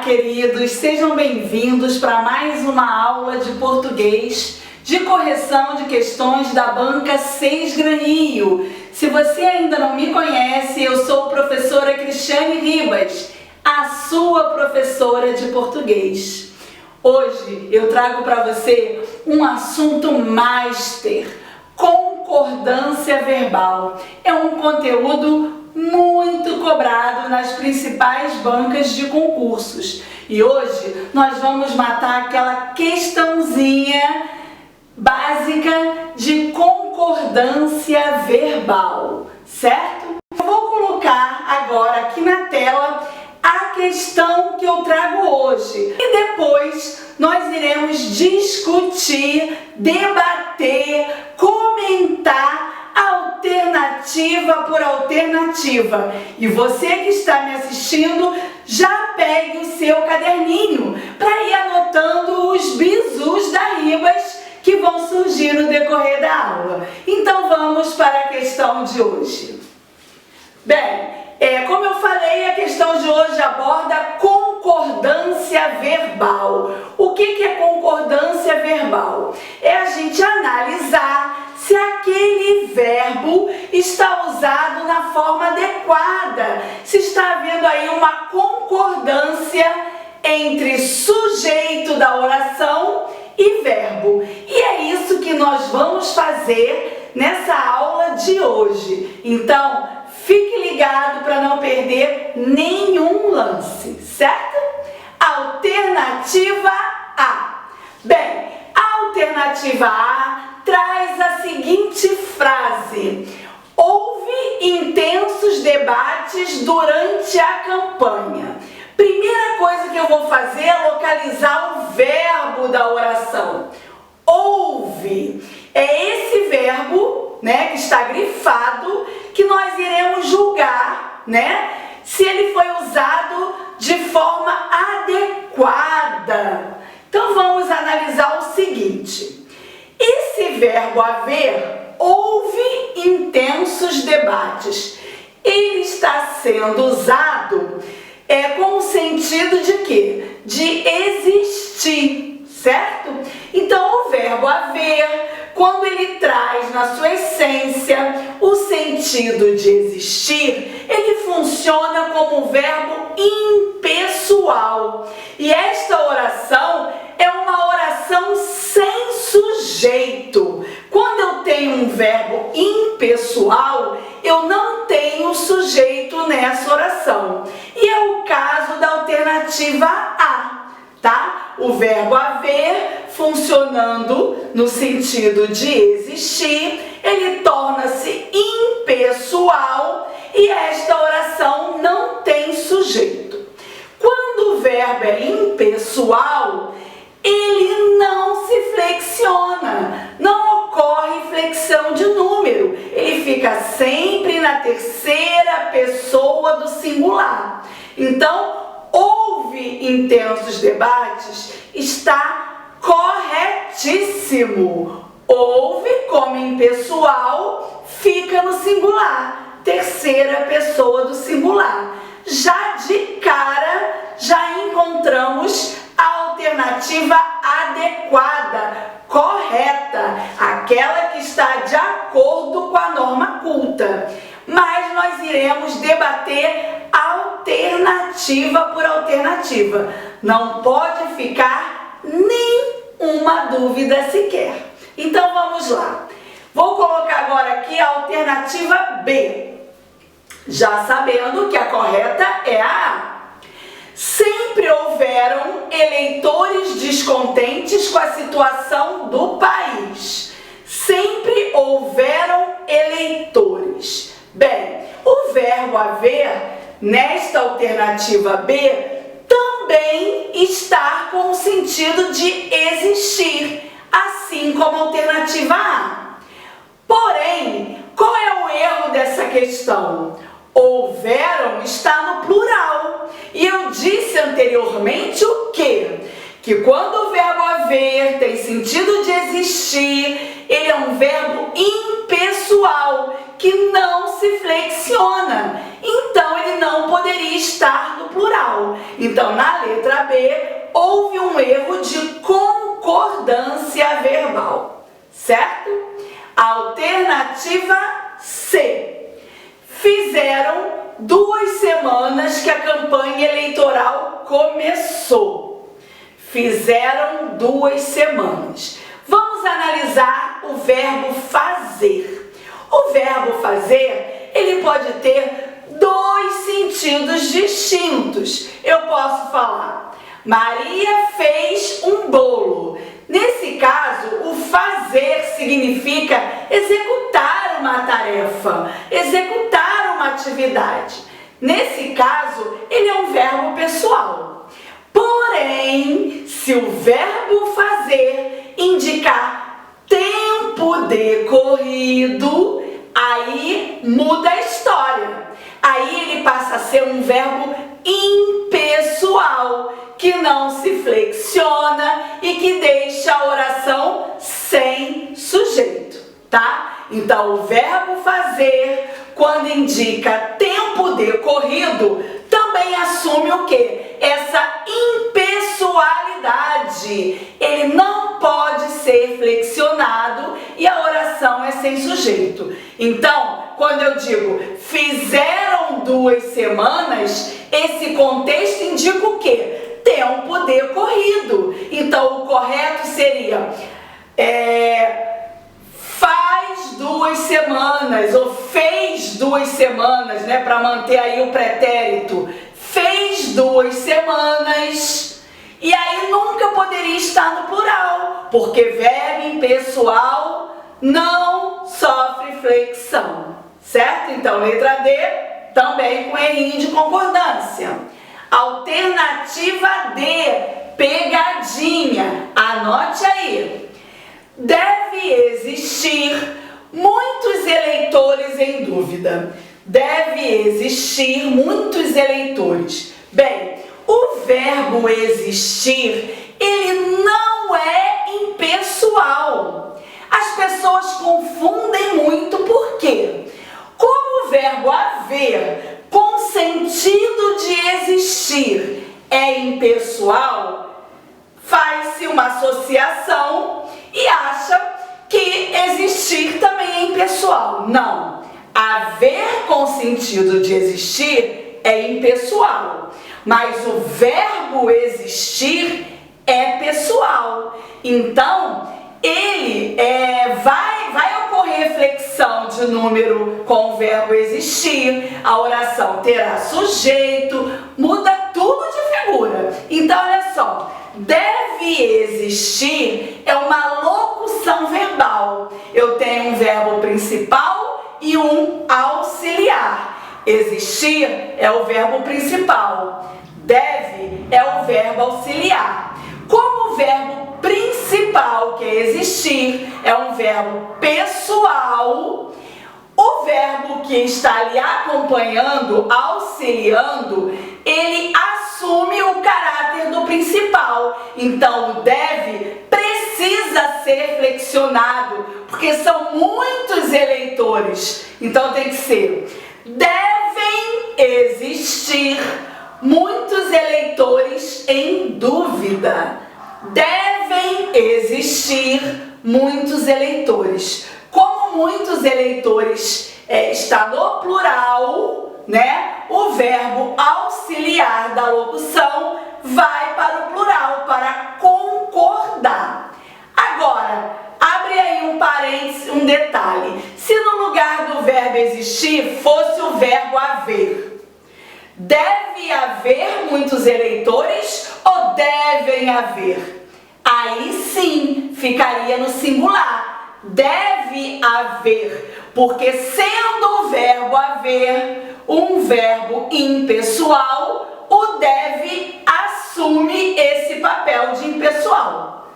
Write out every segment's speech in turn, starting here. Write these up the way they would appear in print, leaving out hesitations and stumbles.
queridos, sejam bem-vindos para mais uma aula de português de correção de questões da banca 6 Graninho. Se você ainda não me conhece, eu sou a professora Cristiane Ribas, a sua professora de português. Hoje eu trago para você um assunto master, concordância verbal. É um conteúdo muito cobrado nas principais bancas de concursos. E hoje nós vamos matar aquela questãozinha básica de concordância verbal, certo? Eu vou colocar agora aqui na tela a questão que eu trago hoje e depois nós iremos discutir, debater, comentar alternativa por alternativa. E você que está me assistindo, já pegue o seu caderninho para ir anotando os bizus da Ribas que vão surgir no decorrer da aula. Então vamos para a questão de hoje. Bem, como eu falei, a questão de hoje aborda concordância verbal. O que é concordância verbal? É a gente analisar se aquele verbo está usado na forma adequada, se está havendo aí uma concordância entre sujeito da oração e verbo. E é isso que nós vamos fazer nessa aula de hoje. Então, fique ligado para não perder nenhum lance, certo? Alternativa A. Bem, a alternativa A traz a seguinte frase: houve intensos debates durante a campanha. Primeira coisa que eu vou fazer é localizar o verbo da oração. Houve. É esse verbo, que está grifado, que nós iremos julgar, se ele foi usado de forma adequada. Então vamos analisar o seguinte. Esse verbo haver, houve intensos debates. Ele está sendo usado com o sentido de quê? De existir, certo? Então o verbo haver, quando ele traz na sua essência o sentido de existir, ele funciona como um verbo impessoal. E esta oração é uma oração sem sujeito. Quando eu tenho um verbo impessoal, eu não tenho sujeito nessa oração. E é o caso da alternativa A, tá? O verbo haver, funcionando no sentido de existir, ele torna-se impessoal e esta oração não tem sujeito. Quando o verbo é impessoal, ele não se flexiona, não ocorre flexão de número, ele fica sempre na terceira pessoa do singular. Então, houve intensos debates, está corretíssimo. Houve como impessoal, fica no singular, terceira pessoa do singular. Já de cara, já encontramos a alternativa adequada, correta, aquela que está de acordo com a norma culta. Mas nós iremos debater alternativa por alternativa. Não pode ficar nenhuma dúvida sequer. Então vamos lá. Vou colocar agora aqui a alternativa B, já sabendo que a correta é a A. Sempre houveram eleitores descontentes com a situação do país. Sempre houveram eleitores. Bem, o verbo haver, nesta alternativa B, também está com o sentido de existir, assim como a alternativa A. Porém, qual é o erro dessa questão? Houveram está no plural. E eu disse anteriormente o quê? Que quando o verbo haver tem sentido de existir, ele é um verbo impessoal, que não se flexiona. Então, ele não poderia estar no plural. Então, na letra B, houve um erro de concordância verbal, certo? Alternativa C. Fizeram 2 semanas que a campanha eleitoral começou. Fizeram 2 semanas. Vamos analisar o verbo fazer. O verbo fazer, ele pode ter 2 sentidos distintos. Eu posso falar: Maria fez um bolo. Nesse caso, o fazer significa executar uma tarefa, executar uma atividade. Nesse caso, ele é um verbo pessoal. Porém, se o verbo fazer indicar tempo decorrido, aí muda a história. Aí ele passa a ser um verbo impessoal, que não se flexiona e que deixa a oração sem sujeito, tá? Então, o verbo fazer, quando indica tempo decorrido, também assume o quê? Essa impessoalidade. Ele não pode ser flexionado e a oração é sem sujeito. Então, quando eu digo fizeram 2 semanas, esse contexto indica o quê? Tempo decorrido. Então, o correto seria faz 2 semanas ou fez 2 semanas, né? Para manter aí o pretérito. Fez 2 semanas. E aí nunca poderia estar no plural, porque verbo impessoal não sofre flexão, certo? Então, letra D, também com errinho de concordância. Alternativa D, pegadinha. Anote aí. Deve existir muitos eleitores em dúvida. Deve existir muitos eleitores. Bem, o verbo existir, ele não é impessoal. As pessoas confundem muito, por quê? Como o verbo haver, com sentido de existir, é impessoal, faz-se uma associação e acha que existir também é impessoal. Não. Haver com sentido de existir é impessoal, mas o verbo existir é pessoal. Então, ele vai ocorrer flexão de número com o verbo existir, a oração terá sujeito, muda tudo de figura. Então, olha só, deve existir é uma locução verbal. Eu tenho um verbo principal e um auxiliar. Existir é o verbo principal, deve é o verbo auxiliar. Como o verbo principal, que é existir, é um verbo pessoal, o verbo que está ali acompanhando, auxiliando, ele assume o caráter do principal. Então, o deve precisa ser flexionado, porque são muitos eleitores. Então, tem que ser: devem existir muitos eleitores em dúvida. Devem existir muitos eleitores. Como muitos eleitores está no plural, né? O verbo auxiliar da locução vai para o plural, para concordar. Agora, abre aí um parênteses, um detalhe. Se no lugar do verbo existir fosse o verbo haver, deve haver muitos eleitores ou devem haver? Aí sim ficaria no singular. Deve haver, porque sendo o verbo haver um verbo impessoal, o deve assume esse papel de impessoal.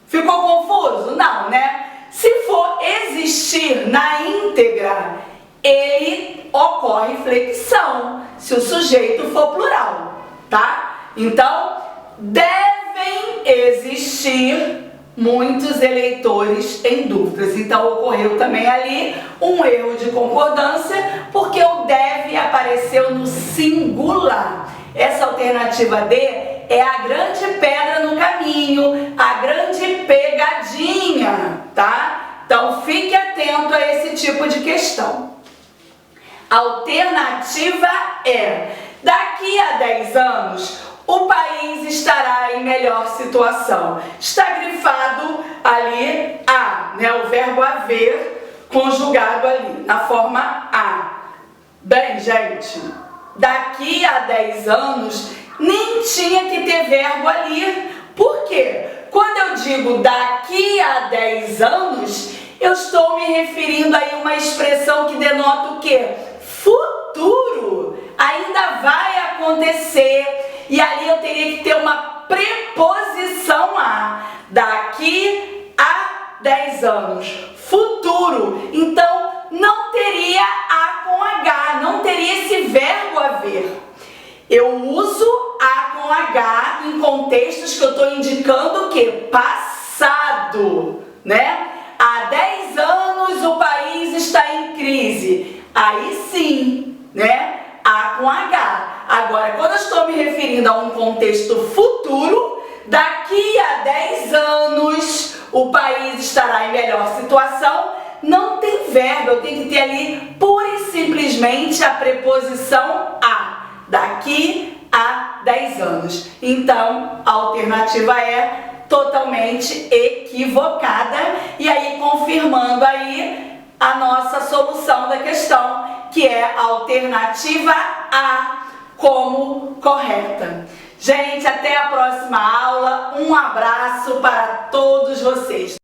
Ficou confuso? Não, né? Se for existir na íntegra, ele ocorre flexão, se o sujeito for plural, tá? Então, devem existir muitos eleitores em dúvidas. Então, ocorreu também ali um erro de concordância, porque o deve apareceu no singular. alternativa D é a grande pedra no caminho, a grande pegadinha, tá? Então fique atento a esse tipo de questão. Alternativa E: daqui a 10 anos, o país estará em melhor situação. Está grifado ali A, né? O verbo haver conjugado ali, na forma A. Bem, gente, daqui a 10 anos nem tinha que ter verbo ali. Por quê? Quando eu digo daqui a 10 anos, eu estou me referindo aí a uma expressão que denota o quê? Futuro. Ainda vai acontecer. E ali eu teria que ter uma preposição a. Daqui a 10 anos. Futuro. Então, não teria A com H. Não teria esse verbo haver. Eu uso A com H em contextos que eu estou indicando o quê? Passado, né? Há 10 anos o país está em crise. Aí sim, né? A com H. Agora, quando eu estou me referindo a um contexto futuro, daqui a 10 anos o país estará em melhor situação, não tem verbo, eu tenho que ter ali pura e simplesmente a preposição a. Daqui a 10 anos. Então, a alternativa é totalmente equivocada. E aí, confirmando aí a nossa solução da questão, que é a alternativa A como correta. Gente, até a próxima aula. Um abraço para todos vocês.